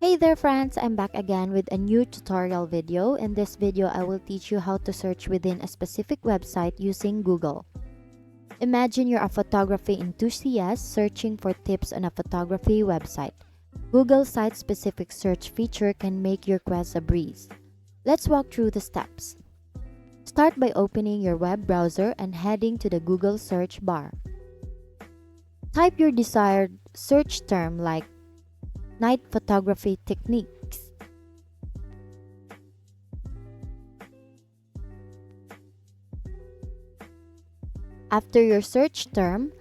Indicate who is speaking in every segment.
Speaker 1: Hey there friends, I'm back again with a new tutorial video. In this video, I will teach you how to search within a specific website using Google. Imagine you're a photography enthusiast searching for tips on a photography website. Google's site-specific search feature can make your quest a breeze. Let's walk through the steps. Start by opening your web browser and heading to the Google search bar. Type your desired search term like night photography techniques. After your search term,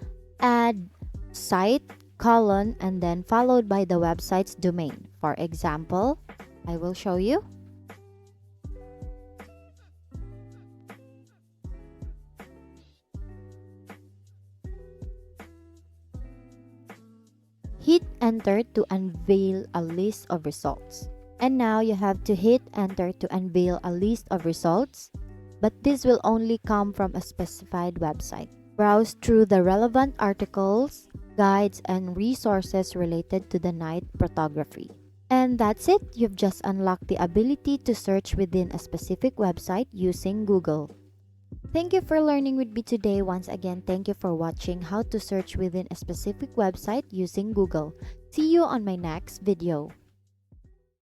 Speaker 1: add site, colon, and then followed by the website's domain. For example, I will show you. Hit enter to unveil a list of results. And now you have to hit enter to unveil a list of results, but this will only come from a specified website. Browse through the relevant articles, guides, and resources related to the night photography. And that's it. You've just unlocked the ability to search within a specific website using Google. Thank you for learning with me today. Once again, thank you for watching how to search within a specific website using Google. See you on my next video.